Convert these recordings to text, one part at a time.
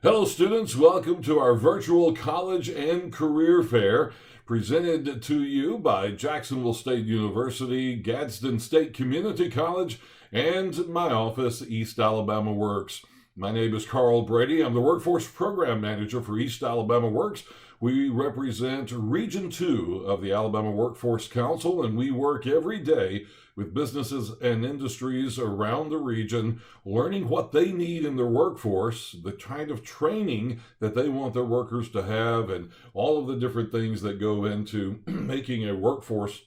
Hello students, welcome to our virtual college and career fair presented to you by Jacksonville State University, Gadsden State Community College, and my office, East Alabama Works. My name is Carl Brady. I'm the Workforce Program Manager for East Alabama Works. We represent Region 2 of the Alabama Workforce Council, and we work every day with businesses and industries around the region, learning what they need in their workforce, the kind of training that they want their workers to have, and all of the different things that go into making a workforce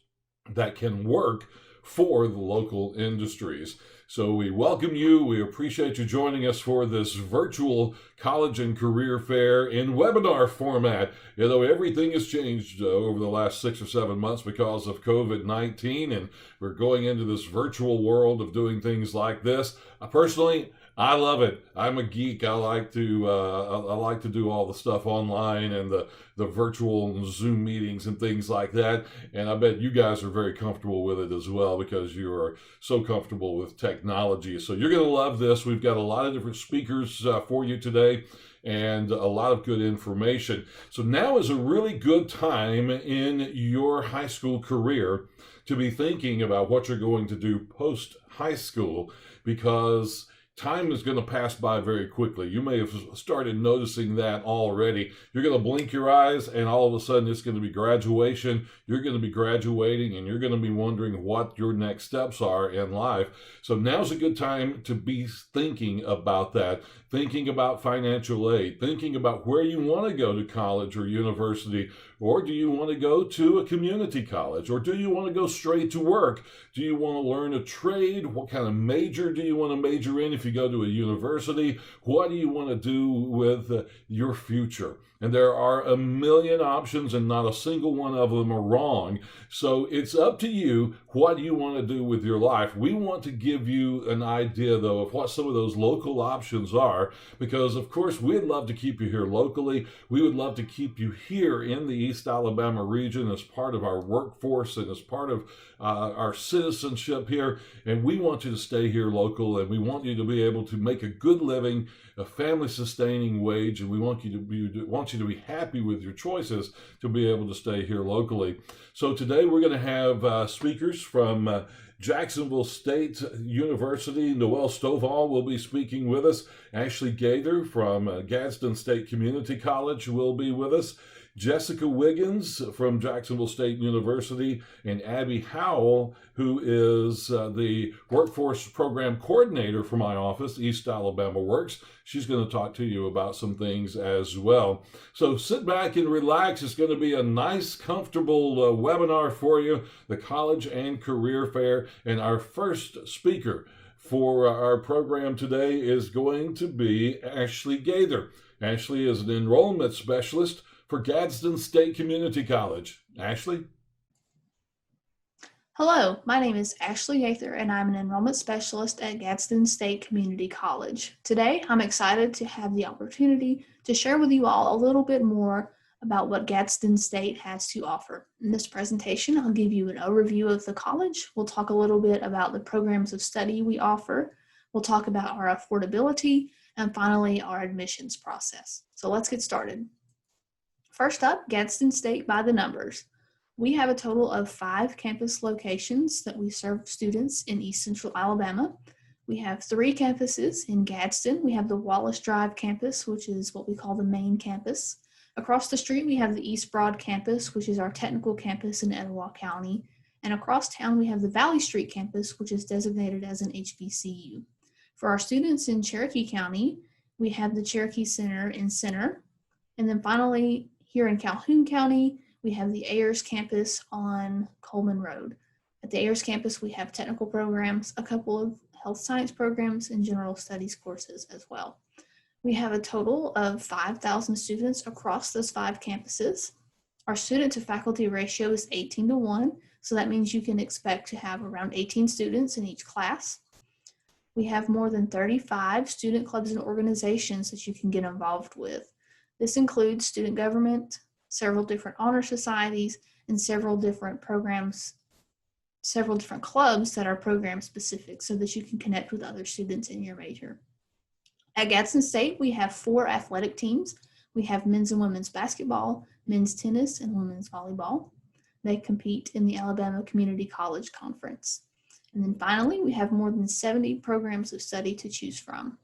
that can work for the local industries. So we welcome you. We appreciate you joining us for this virtual college and career fair in webinar format. You know, everything has changed over the last 6 or 7 months because of COVID-19, and we're going into this virtual world of doing things like this. Personally, I love it. I'm a geek. I like to do all the stuff online and the virtual Zoom meetings and things like that. And I bet you guys are very comfortable with it as well because you are so comfortable with technology. So you're going to love this. We've got a lot of different speakers for you today and a lot of good information. So now is a really good time in your high school career to be thinking about what you're going to do post high school, because time is going to pass by very quickly. You may have started noticing that already. You're going to blink your eyes and all of a sudden it's going to be graduation. You're going to be graduating and you're going to be wondering what your next steps are in life. So now's a good time to be thinking about that, thinking about financial aid, thinking about where you want to go to college or university, or do you want to go to a community college, or do you want to go straight to work? Do you want to learn a trade? What kind of major do you want to major in if you go to a university? What do you want to do with your future? And there are a million options and not a single one of them are wrong. So it's up to you. What do you want to do with your life? We want to give you an idea, though, of what some of those local options are, because, of course, we'd love to keep you here locally. We would love to keep you here in the East Alabama region as part of our workforce and as part of our citizenship here. And we want you to stay here local, and we want you to be able to make a good living, a family-sustaining wage, and we want you to be happy with your choices to be able to stay here locally. So today we're going to have speakers from Jacksonville State University. Noelle will be speaking with us. Ashley Gaither from Gadsden State Community College will be with us. Jessica Wiggins from Jacksonville State University, and Abby Howle, who is the Workforce Program Coordinator for my office, East Alabama Works. She's going to talk to you about some things as well. So sit back and relax. It's going to be a nice, comfortable webinar for you, the College and Career Fair. And our first speaker for our program today is going to be Ashley Gaither. Ashley is an enrollment specialist for Gadsden State Community College. Ashley? Hello, my name is Ashley Gaither, and I'm an enrollment specialist at Gadsden State Community College. Today, I'm excited to have the opportunity to share with you all a little bit more about what Gadsden State has to offer. In this presentation, I'll give you an overview of the college. We'll talk a little bit about the programs of study we offer. We'll talk about our affordability, and finally, our admissions process. So let's get started. First up, Gadsden State by the numbers. We have a total of 5 campus locations that we serve students in East Central Alabama. We have 3 campuses in Gadsden. We have the Wallace Drive campus, which is what we call the main campus. Across the street, we have the East Broad campus, which is our technical campus in Etowah County. And across town, we have the Valley Street campus, which is designated as an HBCU. For our students in Cherokee County, we have the Cherokee Center in Center. And then finally, here in Calhoun County, we have the Ayers campus on Coleman Road. At the Ayers campus, we have technical programs, a couple of health science programs, and general studies courses as well. We have a total of 5,000 students across those 5 campuses. Our student to faculty ratio is 18-1, so that means you can expect to have around 18 students in each class. We have more than 35 student clubs and organizations that you can get involved with. This includes student government, several different honor societies, and several different programs, several different clubs that are program specific so that you can connect with other students in your major. At Gadsden State, we have 4 athletic teams. We have men's and women's basketball, men's tennis, and women's volleyball. They compete in the Alabama Community College Conference. And then finally, we have more than 70 programs of study to choose from.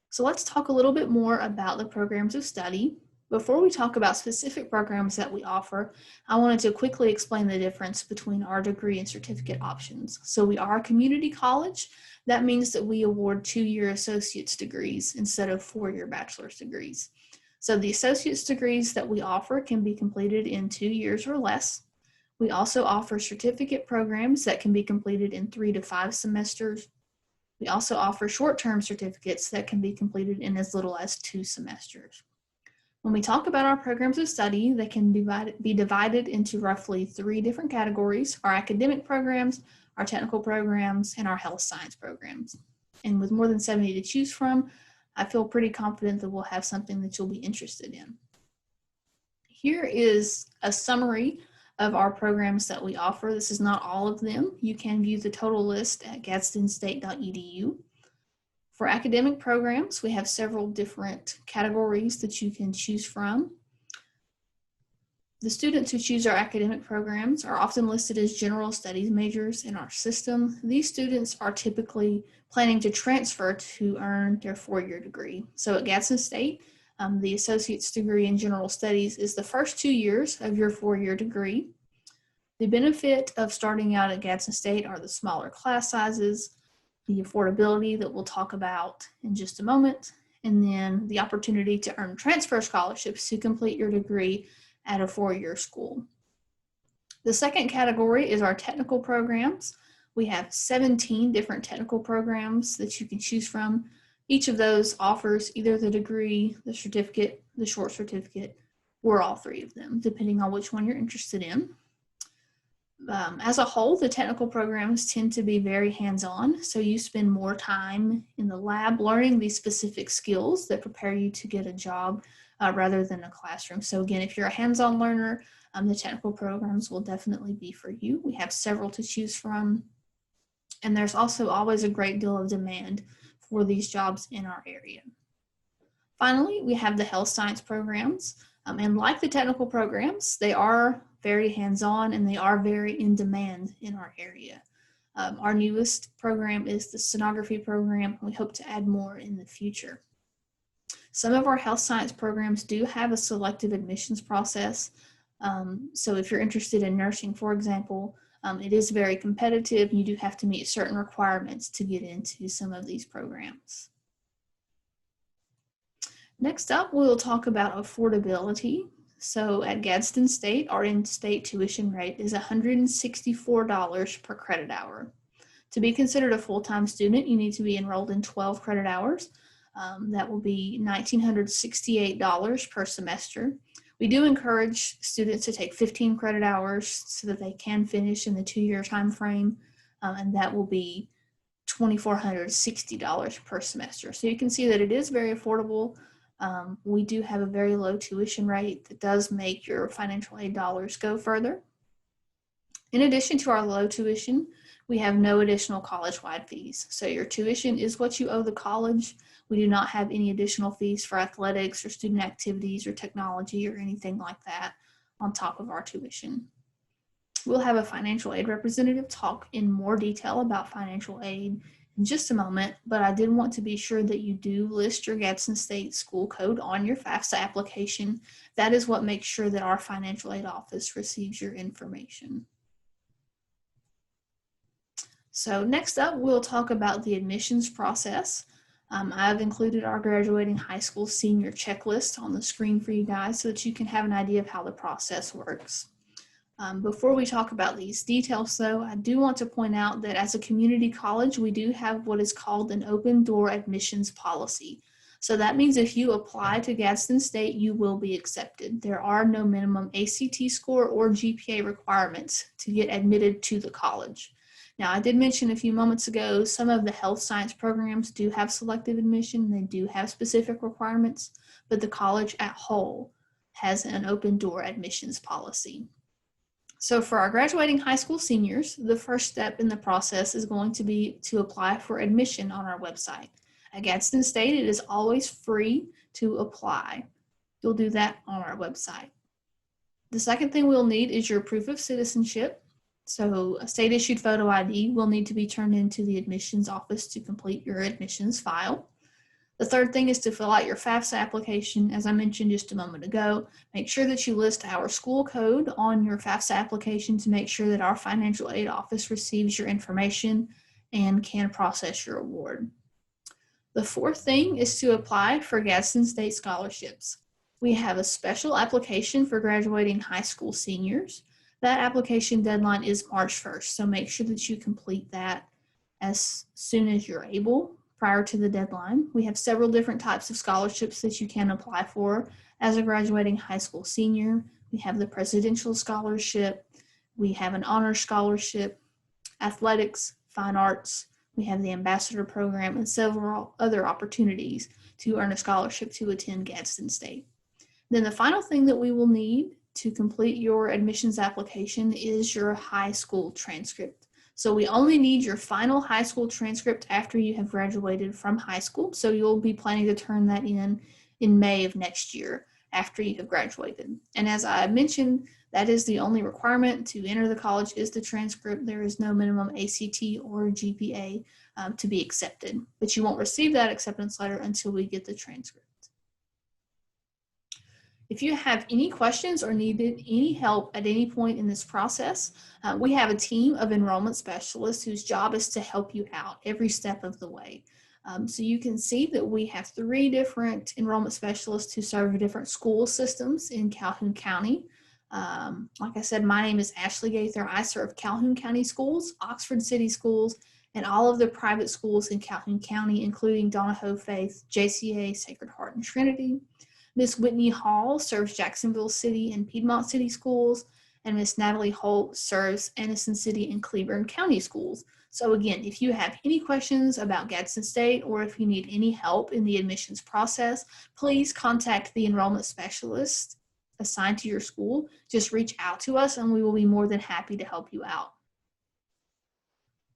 So let's talk a little bit more about the programs of study. Before we talk about specific programs that we offer, I wanted to quickly explain the difference between our degree and certificate options. So we are a community college. That means that we award 2-year associate's degrees instead of 4-year bachelor's degrees. So the associate's degrees that we offer can be completed in 2 years or less. We also offer certificate programs that can be completed in 3 to 5 semesters. We also offer short-term certificates that can be completed in as little as 2 semesters. When we talk about our programs of study, they can be divided into roughly 3 different categories: our academic programs, our technical programs, and our health science programs. And with more than 70 to choose from, I feel pretty confident that we'll have something that you'll be interested in. Here is a summary of our programs that we offer. This is not all of them. You can view the total list at gadstenstate.edu. For academic programs, we have several different categories that you can choose from. The students who choose our academic programs are often listed as general studies majors in our system. These students are typically planning to transfer to earn their 4-year degree. So at Gadsden State, the associate's degree in general studies is the first 2 years of your 4-year degree. The benefit of starting out at Gadsden State are the smaller class sizes, the affordability that we'll talk about in just a moment, and then the opportunity to earn transfer scholarships to complete your degree at a 4-year school. The second category is our technical programs. We have 17 different technical programs that you can choose from. Each of those offers either the degree, the certificate, the short certificate, or all 3 of them, depending on which one you're interested in. As a whole, the technical programs tend to be very hands-on, so you spend more time in the lab learning these specific skills that prepare you to get a job rather than a classroom. So again, if you're a hands-on learner, the technical programs will definitely be for you. We have several to choose from, and there's also always a great deal of demand for these jobs in our area. Finally, we have the health science programs, and like the technical programs, they are very hands-on and they are very in demand in our area. Our newest program is the sonography program. We hope to add more in the future. Some of our health science programs do have a selective admissions process. So if you're interested in nursing, for example, it is very competitive. You do have to meet certain requirements to get into some of these programs. Next up, we'll talk about affordability. So at Gadsden State, our in-state tuition rate is $164 per credit hour. To be considered a full-time student, you need to be enrolled in 12 credit hours. That will be $1,968 per semester. We do encourage students to take 15 credit hours so that they can finish in the 2-year time frame, and that will be $2,460 per semester. So you can see that it is very affordable. We do have a very low tuition rate that does make your financial aid dollars go further. In addition to our low tuition, we have no additional college-wide fees. So your tuition is what you owe the college. We do not have any additional fees for athletics or student activities or technology or anything like that on top of our tuition. We'll have a financial aid representative talk in more detail about financial aid in just a moment, but I did want to be sure that you do list your Gadsden State school code on your FAFSA application. That is what makes sure that our financial aid office receives your information. So next up, we'll talk about the admissions process. I've included our graduating high school senior checklist on the screen for you guys so that you can have an idea of how the process works. Before we talk about these details, though, I do want to point out that as a community college, we do have what is called an open door admissions policy. So that means if you apply to Gadsden State, you will be accepted. There are no minimum ACT score or GPA requirements to get admitted to the college. Now, I did mention a few moments ago, some of the health science programs do have selective admission. They do have specific requirements, but the college at whole has an open door admissions policy. So for our graduating high school seniors, the first step in the process is going to be to apply for admission on our website. At Gadsden State, it is always free to apply. You'll do that on our website. The second thing we'll need is your proof of citizenship. So a state-issued photo ID will need to be turned into the admissions office to complete your admissions file. The third thing is to fill out your FAFSA application. As I mentioned just a moment ago, make sure that you list our school code on your FAFSA application to make sure that our financial aid office receives your information and can process your award. The fourth thing is to apply for Gadsden State scholarships. We have a special application for graduating high school seniors. That application deadline is March 1st, so make sure that you complete that as soon as you're able prior to the deadline. We have several different types of scholarships that you can apply for as a graduating high school senior. We have the Presidential Scholarship, we have an Honor Scholarship, athletics, fine arts, we have the Ambassador Program, and several other opportunities to earn a scholarship to attend Gadsden State. Then the final thing that we will need to complete your admissions application is your high school transcript. So we only need your final high school transcript after you have graduated from high school. So you'll be planning to turn that in May of next year after you have graduated. And as I mentioned, that is the only requirement to enter the college is the transcript. There is no minimum ACT or GPA to be accepted, but you won't receive that acceptance letter until we get the transcript. If you have any questions or needed any help at any point in this process, we have a team of enrollment specialists whose job is to help you out every step of the way. So you can see that we have 3 different enrollment specialists who serve different school systems in Calhoun County. Like I said, my name is Ashley Gaither. I serve Calhoun County schools, Oxford City schools, and all of the private schools in Calhoun County, including Donahoe Faith, JCA, Sacred Heart, and Trinity. Miss Whitney Hall serves Jacksonville City and Piedmont City schools, and Miss Natalie Holt serves Anniston City and Cleburne County schools. So again, if you have any questions about Gadsden State or if you need any help in the admissions process, please contact the enrollment specialist assigned to your school. Just reach out to us and we will be more than happy to help you out.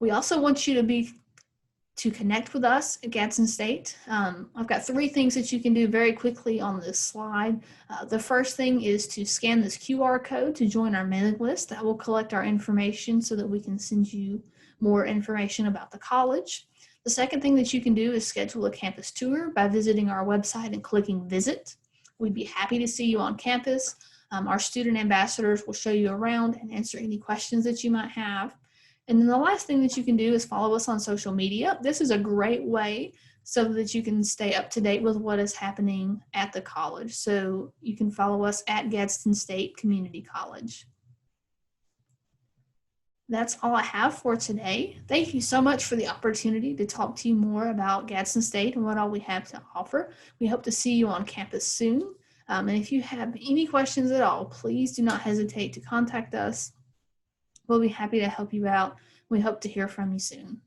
We also want you to connect with us at Gadsden State. I've got 3 things that you can do very quickly on this slide. The first thing is to scan this QR code to join our mailing list. That will collect our information so that we can send you more information about the college. The second thing that you can do is schedule a campus tour by visiting our website and clicking visit. We'd be happy to see you on campus. Our student ambassadors will show you around and answer any questions that you might have. And then the last thing that you can do is follow us on social media. This is a great way so that you can stay up to date with what is happening at the college. So you can follow us at Gadsden State Community College. That's all I have for today. Thank you so much for the opportunity to talk to you more about Gadsden State and what all we have to offer. We hope to see you on campus soon. And if you have any questions at all, please do not hesitate to contact us. We'll be happy to help you out. We hope to hear from you soon.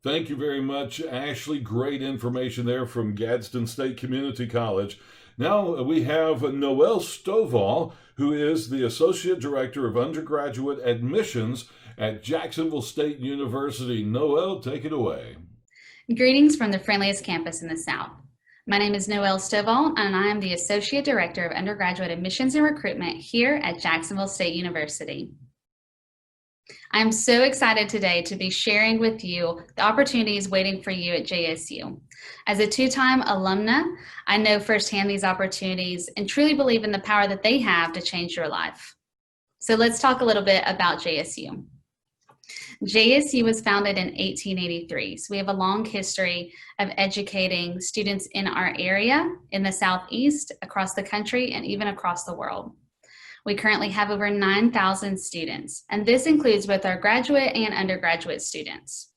Thank you very much, Ashley. Great information there from Gadsden State Community College. Now we have Noelle Stovall, who is the Associate Director of Undergraduate Admissions at Jacksonville State University. Noelle, take it away. Greetings from the friendliest campus in the South. My name is Noelle Stovall, and I am the Associate Director of Undergraduate Admissions and Recruitment here at Jacksonville State University. I'm so excited today to be sharing with you the opportunities waiting for you at JSU. As a 2-time alumna, I know firsthand these opportunities and truly believe in the power that they have to change your life. So let's talk a little bit about JSU. JSU was founded in 1883, so we have a long history of educating students in our area, in the Southeast, across the country, and even across the world. We currently have over 9,000 students, and this includes both our graduate and undergraduate students.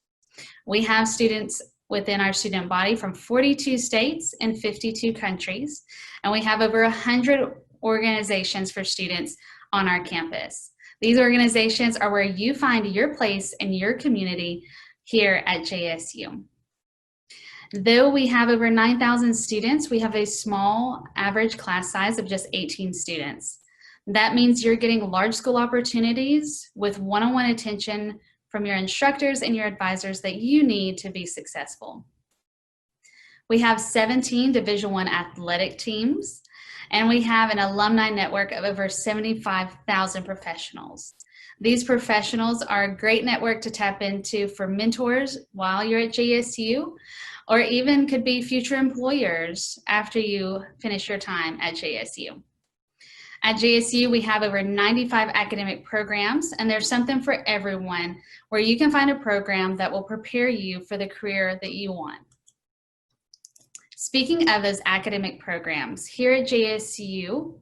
We have students within our student body from 42 states and 52 countries, and we have over 100 organizations for students on our campus. These organizations are where you find your place in your community here at JSU. Though we have over 9,000 students, we have a small average class size of just 18 students. That means you're getting large school opportunities with one-on-one attention from your instructors and your advisors that you need to be successful. We have 17 Division I athletic teams, and we have an alumni network of over 75,000 professionals. These professionals are a great network to tap into for mentors while you're at JSU, or even could be future employers after you finish your time at JSU. At JSU, we have over 95 academic programs, and there's something for everyone where you can find a program that will prepare you for the career that you want. Speaking of those academic programs, here at JSU,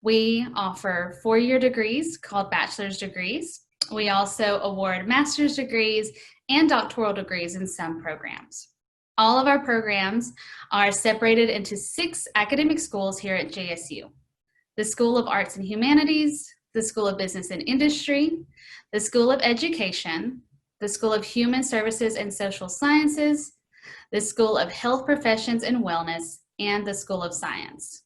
we offer four-year degrees called bachelor's degrees. We also award master's degrees and doctoral degrees in some programs. All of our programs are separated into 6 academic schools here at JSU. The School of Arts and Humanities, the School of Business and Industry, the School of Education, the School of Human Services and Social Sciences, the School of Health Professions and Wellness, and the School of Science.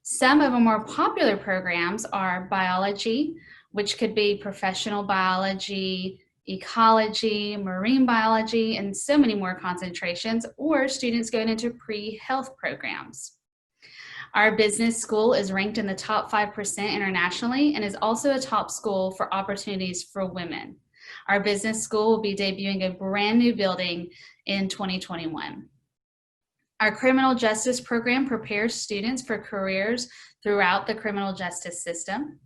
Some of our more popular programs are biology, which could be professional biology, ecology, marine biology, and so many more concentrations, or students going into pre-health programs. Our business school is ranked in the top 5% internationally and is also a top school for opportunities for women. Our business school will be debuting a brand new building in 2021. Our criminal justice program prepares students for careers throughout the criminal justice system.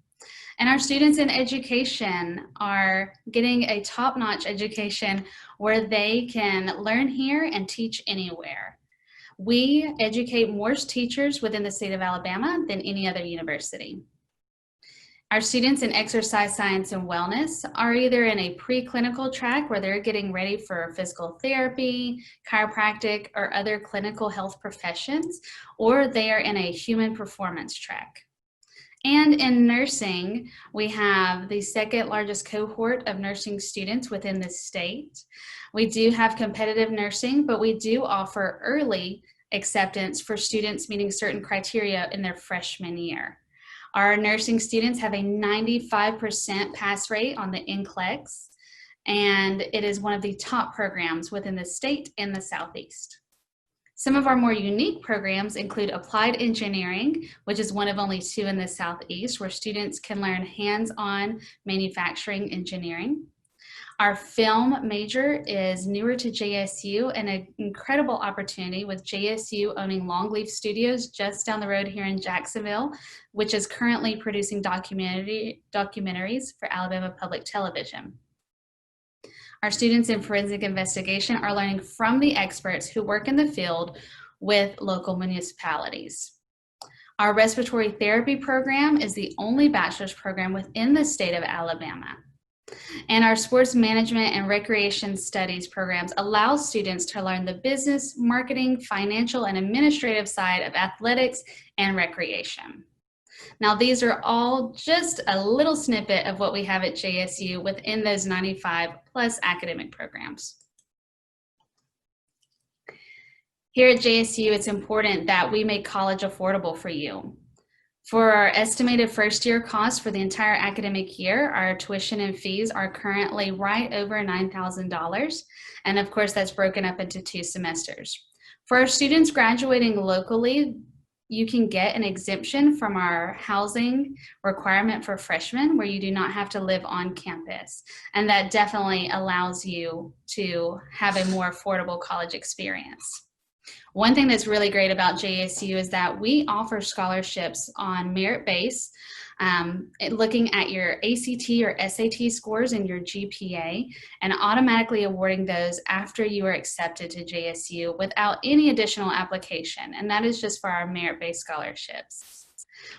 And our students in education are getting a top-notch education where they can learn here and teach anywhere. We educate more teachers within the state of Alabama than any other university. Our students in exercise science and wellness are either in a preclinical track where they're getting ready for physical therapy, chiropractic, or other clinical health professions, or they are in a human performance track. And in nursing, we have the second largest cohort of nursing students within the state. We do have competitive nursing, but we do offer early acceptance for students meeting certain criteria in their freshman year. Our nursing students have a 95% pass rate on the NCLEX, and it is one of the top programs within the state and the Southeast. Some of our more unique programs include applied engineering, which is one of only 2 in the Southeast, where students can learn hands-on manufacturing engineering. Our film major is newer to JSU and an incredible opportunity with JSU owning Longleaf Studios just down the road here in Jacksonville, which is currently producing documentaries for Alabama Public Television. Our students in forensic investigation are learning from the experts who work in the field with local municipalities. Our respiratory therapy program is the only bachelor's program within the state of Alabama. And our sports management and recreation studies programs allow students to learn the business, marketing, financial, and administrative side of athletics and recreation. Now, these are all just a little snippet of what we have at JSU within those 95 plus academic programs. Here at JSU, it's important that we make college affordable for you. For our estimated first year cost for the entire academic year, our tuition and fees are currently right over $9,000. And of course, that's broken up into 2 semesters. For our students graduating locally, you can get an exemption from our housing requirement for freshmen where you do not have to live on campus. And that definitely allows you to have a more affordable college experience. One thing that's really great about JSU is that we offer scholarships on merit base, looking at your ACT or SAT scores and your GPA, and automatically awarding those after you are accepted to JSU without any additional application, and that is just for our merit-based scholarships.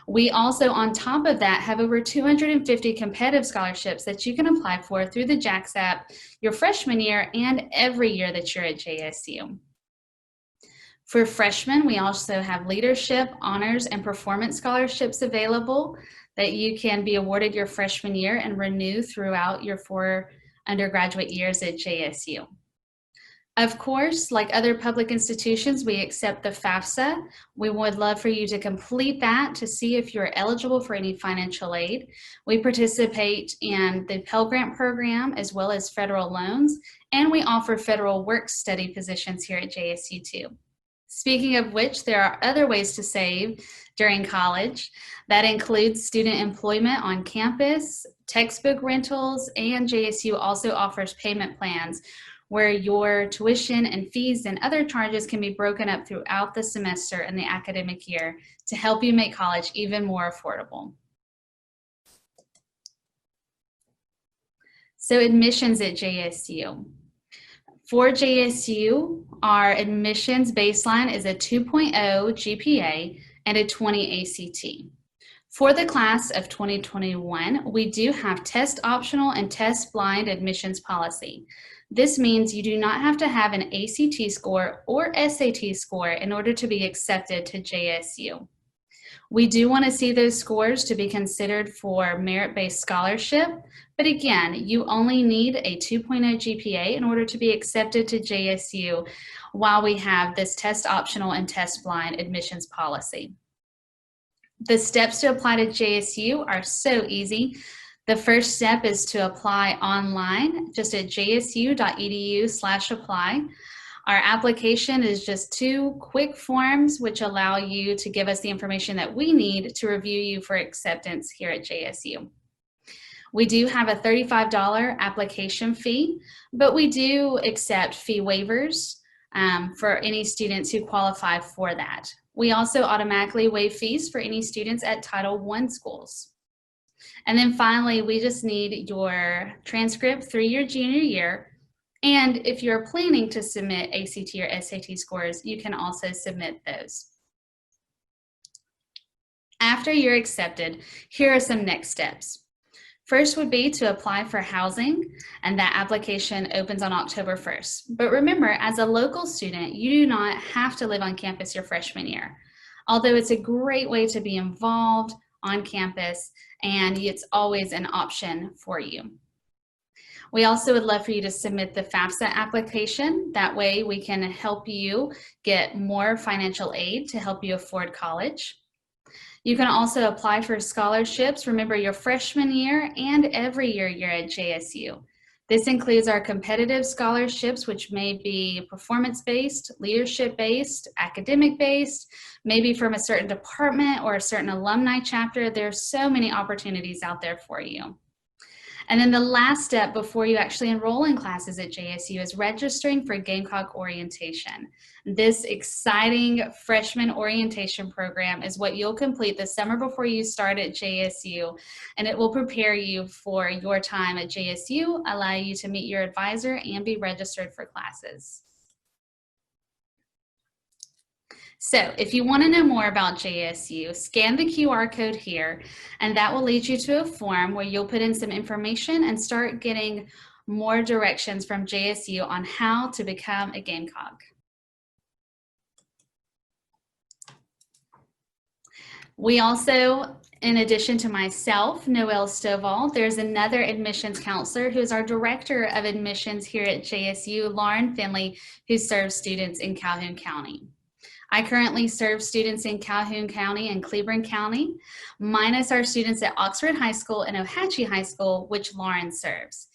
We also, on top of that, have over 250 competitive scholarships that you can apply for through the JAX app your freshman year and every year that you're at JSU. For freshmen, we also have leadership, honors, and performance scholarships available that you can be awarded your freshman year and renew throughout your 4 undergraduate years at JSU. Of course, like other public institutions, we accept the FAFSA. We would love for you to complete that to see if you're eligible for any financial aid. We participate in the Pell Grant program as well as federal loans, and we offer federal work study positions here at JSU too. Speaking of which, there are other ways to save during college. That includes student employment on campus, textbook rentals, and JSU also offers payment plans where your tuition and fees and other charges can be broken up throughout the semester and the academic year to help you make college even more affordable. So admissions at JSU. For JSU, our admissions baseline is a 2.0 GPA and a 20 ACT. For the class of 2021, we do have test optional and test blind admissions policy. This means you do not have to have an ACT score or SAT score in order to be accepted to JSU. We do want to see those scores to be considered for merit-based scholarship, but again, you only need a 2.0 GPA in order to be accepted to JSU while we have this test optional and test blind admissions policy. The steps to apply to JSU are so easy. The first step is to apply online, just at jsu.edu/apply. Our application is just 2 quick forms which allow you to give us the information that we need to review you for acceptance here at JSU. We do have a $35 application fee, but we do accept fee waivers for any students who qualify for that. We also automatically waive fees for any students at Title I schools. And then finally, we just need your transcript through your junior year. And if you're planning to submit ACT or SAT scores, you can also submit those. After you're accepted, here are some next steps. First would be to apply for housing, and that application opens on October 1st. But remember, as a local student, you do not have to live on campus your freshman year. Although it's a great way to be involved on campus, and it's always an option for you. We also would love for you to submit the FAFSA application. That way we can help you get more financial aid to help you afford college. You can also apply for scholarships, remember, your freshman year and every year you're at JSU. This includes our competitive scholarships, which may be performance-based, leadership-based, academic-based, maybe from a certain department or a certain alumni chapter. There's so many opportunities out there for you. And then the last step before you actually enroll in classes at JSU is registering for Gamecock orientation. This exciting freshman orientation program is what you'll complete the summer before you start at JSU, and it will prepare you for your time at JSU, allow you to meet your advisor, and be registered for classes. So if you want to know more about JSU, scan the QR code here, and that will lead you to a form where you'll put in some information and start getting more directions from JSU on how to become a Gamecock. We also, in addition to myself, Noelle Stovall, there's another admissions counselor who is our director of admissions here at JSU, Lauren Finley, who serves students in Calhoun County. I currently serve students in Calhoun County and Cleburne County, minus our students at Oxford High School and Ohatchee High School, which Lauren serves.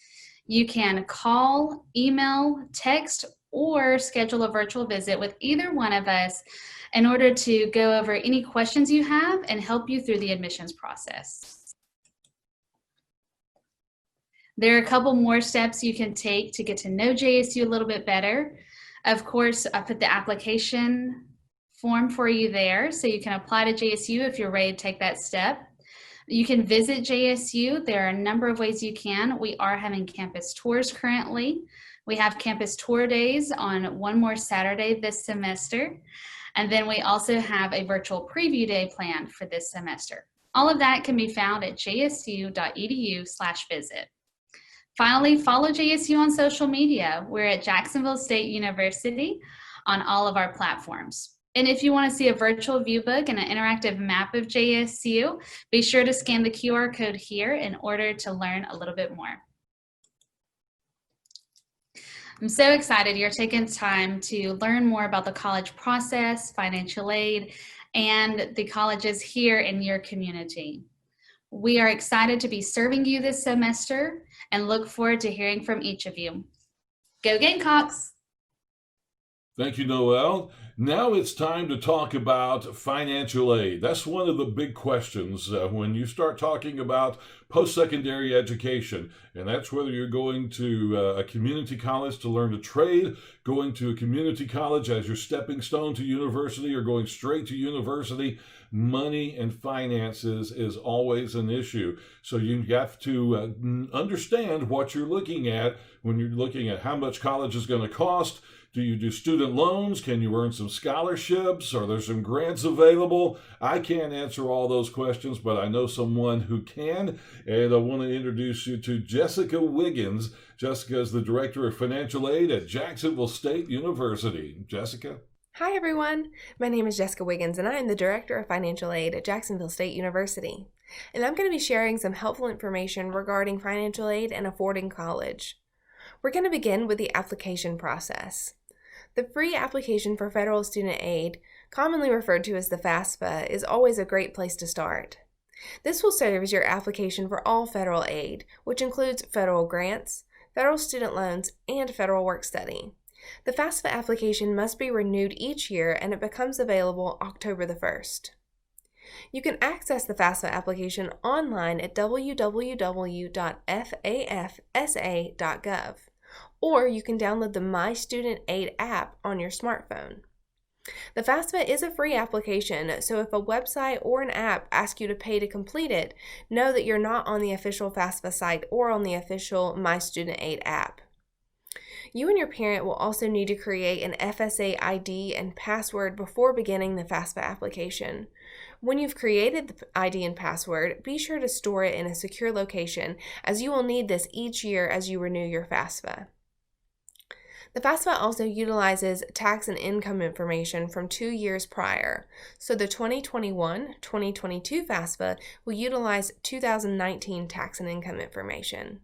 You can call, email, text, or schedule a virtual visit with either one of us in order to go over any questions you have and help you through the admissions process. There are a couple more steps you can take to get to know JSU a little bit better. Of course, I put the application form for you there, so you can apply to JSU if you're ready to take that step. You can visit JSU. There are a number of ways you can. We are having campus tours currently. We have campus tour days on one more Saturday this semester. And then we also have a virtual preview day planned for this semester. All of that can be found at jsu.edu/visit. Finally, follow JSU on social media. We're at Jacksonville State University on all of our platforms. And if you want to see a virtual view book and an interactive map of JSU, be sure to scan the QR code here in order to learn a little bit more. I'm so excited you're taking time to learn more about the college process, financial aid, and the colleges here in your community. We are excited to be serving you this semester and look forward to hearing from each of you. Go Gamecocks! Thank you, Noelle. Now it's time to talk about financial aid. That's one of the big questions when you start talking about post-secondary education, and that's whether you're going to a community college to learn a trade, going to a community college as your stepping stone to university, or going straight to university. Money and finances is always an issue. So you have to understand what you're looking at when you're looking at how much college is going to cost. Do you do student loans? Can you earn some scholarships? Are there some grants available? I can't answer all those questions, but I know someone who can, and I want to introduce you to Jessica Wiggins. Jessica is the Director of Financial Aid at Jacksonville State University. Jessica? Hi everyone, my name is Jessica Wiggins and I am the Director of Financial Aid at Jacksonville State University. And I'm going to be sharing some helpful information regarding financial aid and affording college. We're going to begin with the application process. The free application for federal student aid, commonly referred to as the FAFSA, is always a great place to start. This will serve as your application for all federal aid, which includes federal grants, federal student loans, and federal work study. The FAFSA application must be renewed each year and it becomes available October the 1st. You can access the FAFSA application online at www.fafsa.gov, or you can download the My Student Aid app on your smartphone. The FAFSA is a free application, so if a website or an app asks you to pay to complete it, know that you're not on the official FAFSA site or on the official My Student Aid app. You and your parent will also need to create an FSA ID and password before beginning the FAFSA application. When you've created the ID and password, be sure to store it in a secure location, as you will need this each year as you renew your FAFSA. The FAFSA also utilizes tax and income information from 2 years prior, so the 2021-2022 FAFSA will utilize 2019 tax and income information.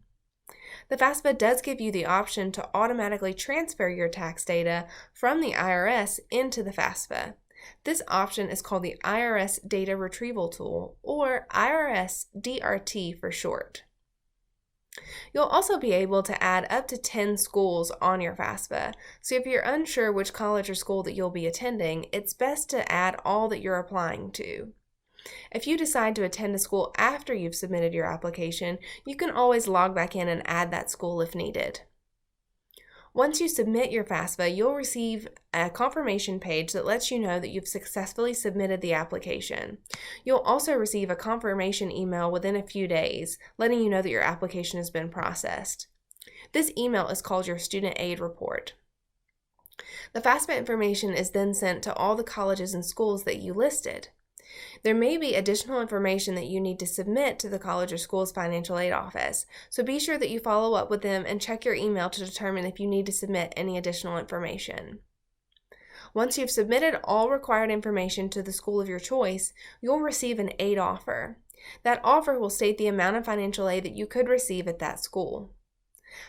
The FAFSA does give you the option to automatically transfer your tax data from the IRS into the FAFSA. This option is called the IRS Data Retrieval Tool, or IRS DRT for short. You'll also be able to add up to 10 schools on your FAFSA, so if you're unsure which college or school that you'll be attending, it's best to add all that you're applying to. If you decide to attend a school after you've submitted your application, you can always log back in and add that school if needed. Once you submit your FAFSA, you'll receive a confirmation page that lets you know that you've successfully submitted the application. You'll also receive a confirmation email within a few days, letting you know that your application has been processed. This email is called your Student Aid Report. The FAFSA information is then sent to all the colleges and schools that you listed. There may be additional information that you need to submit to the college or school's financial aid office, so be sure that you follow up with them and check your email to determine if you need to submit any additional information. Once you've submitted all required information to the school of your choice, you'll receive an aid offer. That offer will state the amount of financial aid that you could receive at that school.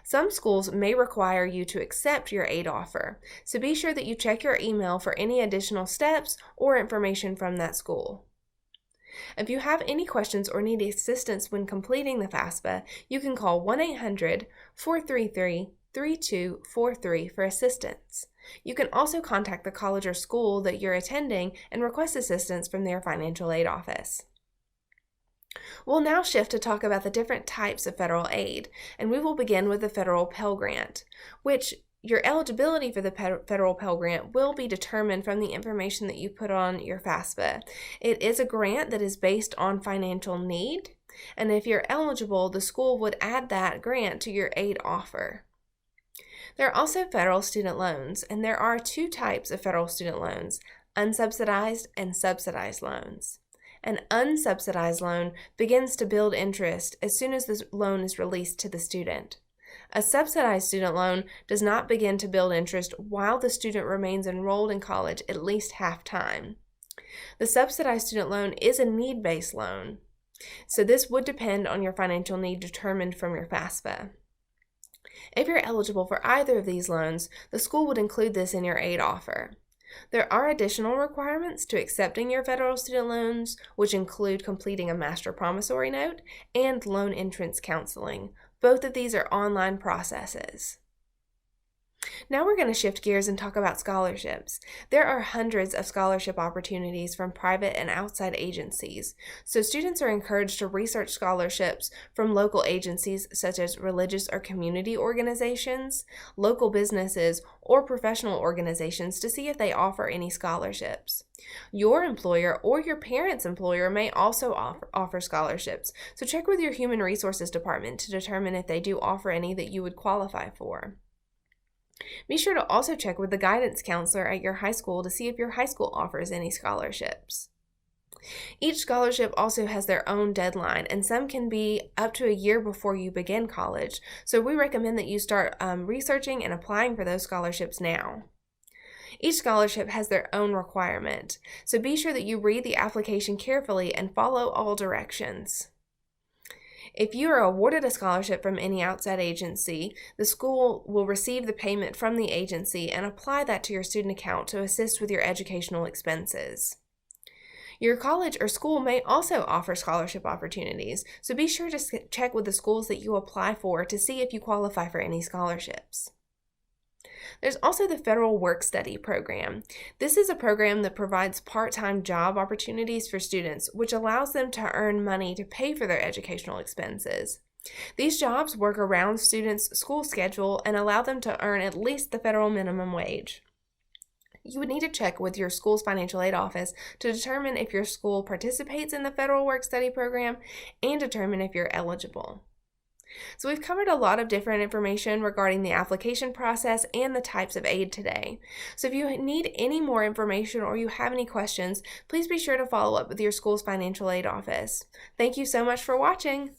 Some schools may require you to accept your aid offer, so be sure that you check your email for any additional steps or information from that school. If you have any questions or need assistance when completing the FAFSA, you can call 1-800-433-3243 for assistance. You can also contact the college or school that you're attending and request assistance from their financial aid office. We'll now shift to talk about the different types of federal aid, and we will begin with the federal Pell Grant, which your eligibility for the federal Pell Grant will be determined from the information that you put on your FAFSA. It is a grant that is based on financial need, and if you're eligible, the school would add that grant to your aid offer. There are also federal student loans, and there are 2 types of federal student loans, unsubsidized and subsidized loans. An unsubsidized loan begins to build interest as soon as the loan is released to the student. A subsidized student loan does not begin to build interest while the student remains enrolled in college at least half time. The subsidized student loan is a need-based loan, so this would depend on your financial need determined from your FAFSA. If you're eligible for either of these loans, the school would include this in your aid offer. There are additional requirements to accepting your federal student loans, which include completing a master promissory note and loan entrance counseling. Both of these are online processes. Now we're going to shift gears and talk about scholarships. There are hundreds of scholarship opportunities from private and outside agencies, so students are encouraged to research scholarships from local agencies such as religious or community organizations, local businesses, or professional organizations to see if they offer any scholarships. Your employer or your parent's employer may also offer scholarships, so check with your Human Resources Department to determine if they do offer any that you would qualify for. Be sure to also check with the guidance counselor at your high school to see if your high school offers any scholarships. Each scholarship also has their own deadline, and some can be up to a year before you begin college, so we recommend that you start researching and applying for those scholarships now. Each scholarship has their own requirement, so be sure that you read the application carefully and follow all directions. If you are awarded a scholarship from any outside agency, the school will receive the payment from the agency and apply that to your student account to assist with your educational expenses. Your college or school may also offer scholarship opportunities, so be sure to check with the schools that you apply for to see if you qualify for any scholarships. There's also the Federal Work-Study Program. This is a program that provides part-time job opportunities for students, which allows them to earn money to pay for their educational expenses. These jobs work around students' school schedule and allow them to earn at least the federal minimum wage. You would need to check with your school's financial aid office to determine if your school participates in the Federal Work-Study Program and determine if you're eligible. So we've covered a lot of different information regarding the application process and the types of aid today. So if you need any more information or you have any questions, please be sure to follow up with your school's financial aid office. Thank you so much for watching.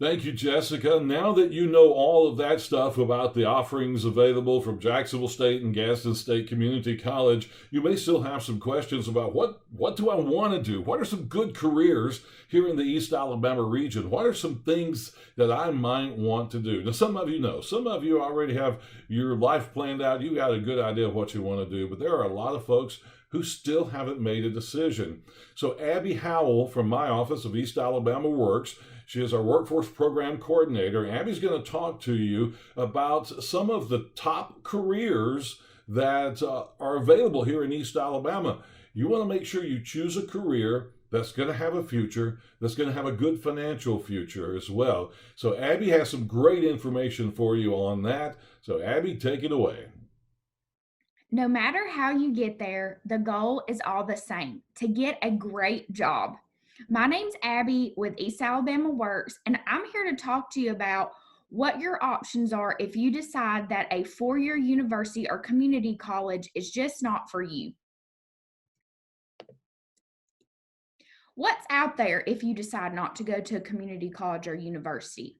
Thank you, Jessica. Now that you know all of that stuff about the offerings available from Jacksonville State and Gadsden State Community College, you may still have some questions about what do I want to do? What are some good careers here in the East Alabama region? What are some things that I might want to do? Now, some of you know. Some of you already have your life planned out. You got a good idea of what you want to do, but there are a lot of folks who still haven't made a decision. So Abby Howle from my office of East Alabama Works, she is our workforce program coordinator. Abby's going to talk to you about some of the top careers that are available here in East Alabama. You want to make sure you choose a career that's going to have a future, that's going to have a good financial future as well. So Abby has some great information for you on that. So Abby, take it away. No matter how you get there, the goal is all the same, to get a great job. My name's Abby with East Alabama Works, and I'm here to talk to you about what your options are if you decide that a four-year university or community college is just not for you. What's out there if you decide not to go to a community college or university?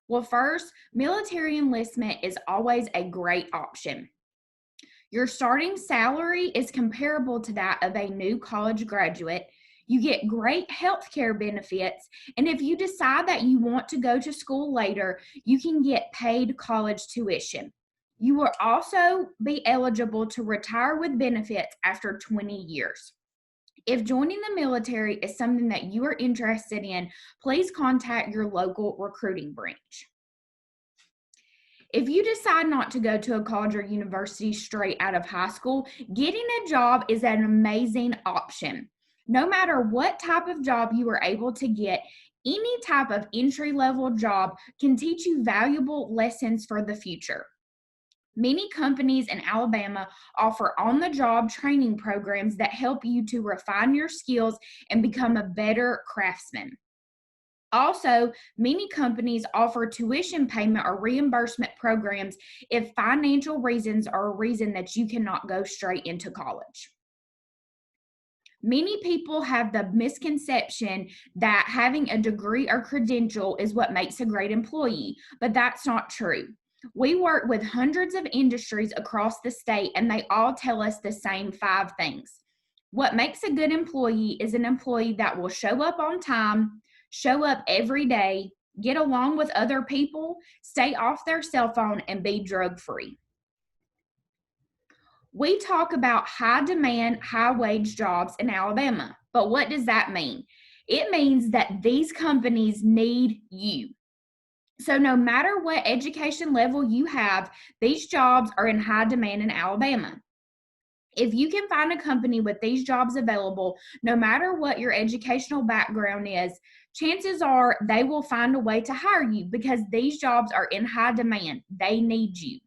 Well, first, military enlistment is always a great option. Your starting salary is comparable to that of a new college graduate. You get great health care benefits, and if you decide that you want to go to school later, you can get paid college tuition. You will also be eligible to retire with benefits after 20 years. If joining the military is something that you are interested in, please contact your local recruiting branch. If you decide not to go to a college or university straight out of high school, getting a job is an amazing option. No matter what type of job you are able to get, any type of entry-level job can teach you valuable lessons for the future. Many companies in Alabama offer on-the-job training programs that help you to refine your skills and become a better craftsman. Also, many companies offer tuition payment or reimbursement programs if financial reasons are a reason that you cannot go straight into college. Many people have the misconception that having a degree or credential is what makes a great employee, but that's not true. We work with hundreds of industries across the state, and they all tell us the same 5 things. What makes a good employee is an employee that will show up on time, show up every day, get along with other people, stay off their cell phone, and be drug-free. We talk about high demand, high wage jobs in Alabama, but what does that mean? It means that these companies need you. So no matter what education level you have, these jobs are in high demand in Alabama. If you can find a company with these jobs available, no matter what your educational background is, chances are they will find a way to hire you because these jobs are in high demand. They need you.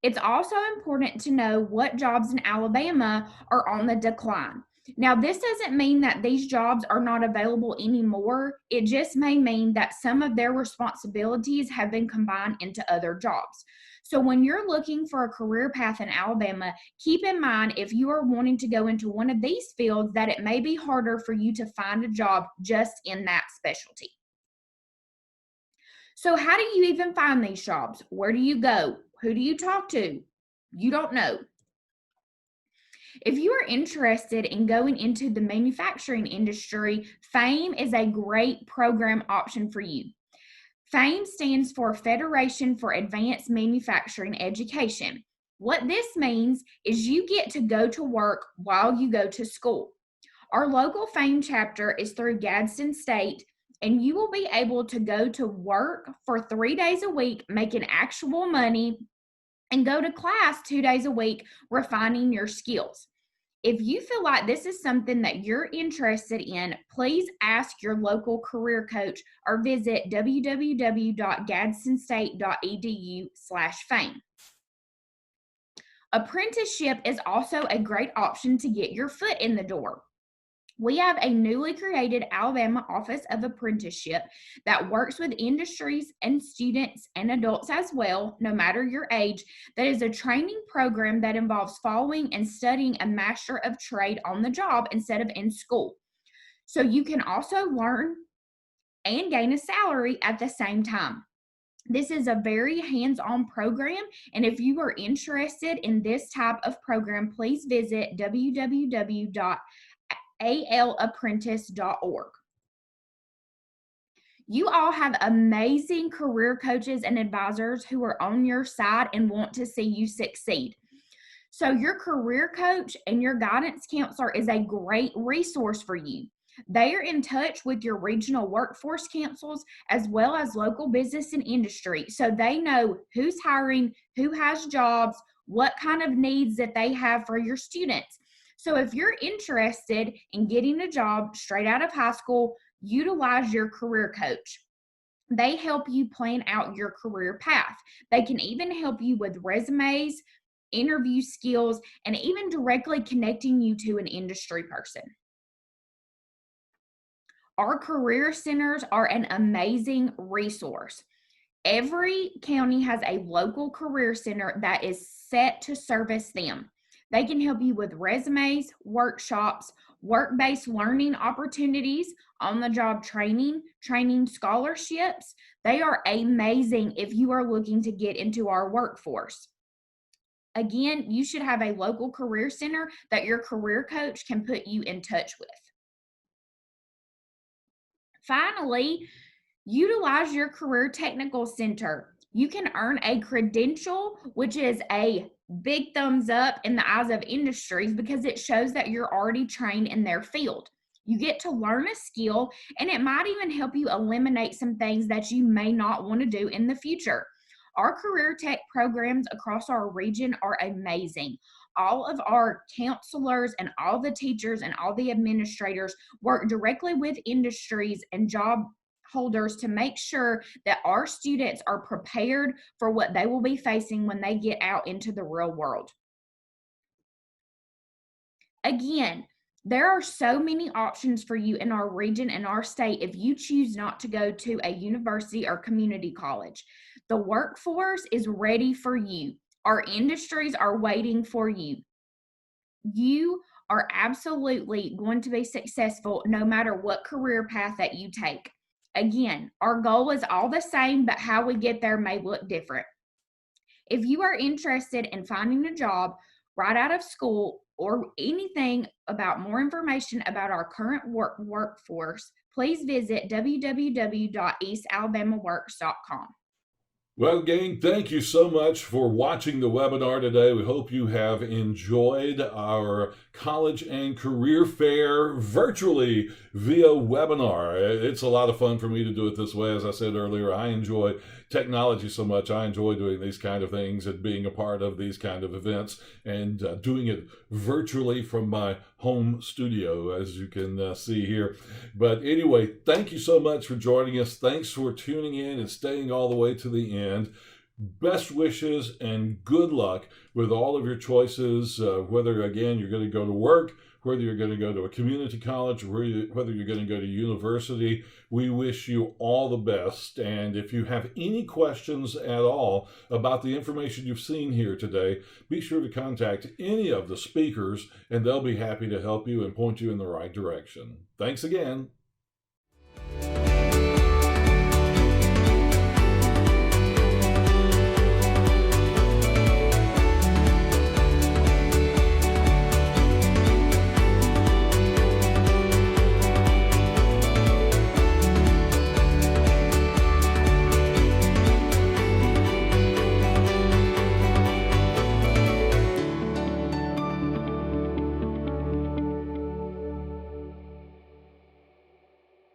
It's also important to know what jobs in Alabama are on the decline. Now, this doesn't mean that these jobs are not available anymore. It just may mean that some of their responsibilities have been combined into other jobs. So when you're looking for a career path in Alabama, keep in mind if you are wanting to go into one of these fields that it may be harder for you to find a job just in that specialty. So how do you even find these jobs? Where do you go? Who do you talk to? You don't know. If you are interested in going into the manufacturing industry, FAME is a great program option for you. FAME stands for Federation for Advanced Manufacturing Education. What this means is you get to go to work while you go to school. Our local FAME chapter is through Gadsden State, and you will be able to go to work for 3 days a week, making actual money, and go to class 2 days a week, refining your skills. If you feel like this is something that you're interested in, please ask your local career coach or visit www.gadstenstate.edu/fame. Apprenticeship is also a great option to get your foot in the door. We have a newly created Alabama Office of Apprenticeship that works with industries and students and adults as well, no matter your age. That is a training program that involves following and studying a master of trade on the job instead of in school. So you can also learn and gain a salary at the same time. This is a very hands-on program, and if you are interested in this type of program, please visit www.ahowleapprentice.org. You all have amazing career coaches and advisors who are on your side and want to see you succeed. So your career coach and your guidance counselor is a great resource for you. They are in touch with your regional workforce councils as well as local business and industry, so they know who's hiring, who has jobs, what kind of needs that they have for your students. So if you're interested in getting a job straight out of high school, utilize your career coach. They help you plan out your career path. They can even help you with resumes, interview skills, and even directly connecting you to an industry person. Our career centers are an amazing resource. Every county has a local career center that is set to service them. They can help you with resumes, workshops, work-based learning opportunities, on-the-job training, training scholarships. They are amazing if you are looking to get into our workforce. Again, you should have a local career center that your career coach can put you in touch with. Finally, utilize your career technical center. You can earn a credential, which is a big thumbs up in the eyes of industries because it shows that you're already trained in their field. You get to learn a skill, and it might even help you eliminate some things that you may not want to do in the future. Our career tech programs across our region are amazing. All of our counselors and all the teachers and all the administrators work directly with industries and job holders to make sure that our students are prepared for what they will be facing when they get out into the real world. Again, there are so many options for you in our region and our state if you choose not to go to a university or community college. The workforce is ready for you. Our industries are waiting for you. You are absolutely going to be successful no matter what career path that you take. Again, our goal is all the same, but how we get there may look different. If you are interested in finding a job right out of school or anything about more information about our current workforce, please visit www.eastalabamaworks.com. Well, gang, thank you so much for watching the webinar today. We hope you have enjoyed our college and career fair virtually via webinar. It's a lot of fun for me to do it this way. As I said earlier, I enjoy technology so much. I enjoy doing these kind of things and being a part of these kind of events and doing it virtually from my home studio, as you can see here. But anyway, thank you so much for joining us. Thanks for tuning in and staying all the way to the end. Best wishes and good luck with all of your choices, whether, again, you're going to go to work, whether you're going to go to a community college, whether you're going to go to university. We wish you all the best. And if you have any questions at all about the information you've seen here today, be sure to contact any of the speakers, and they'll be happy to help you and point you in the right direction. Thanks again.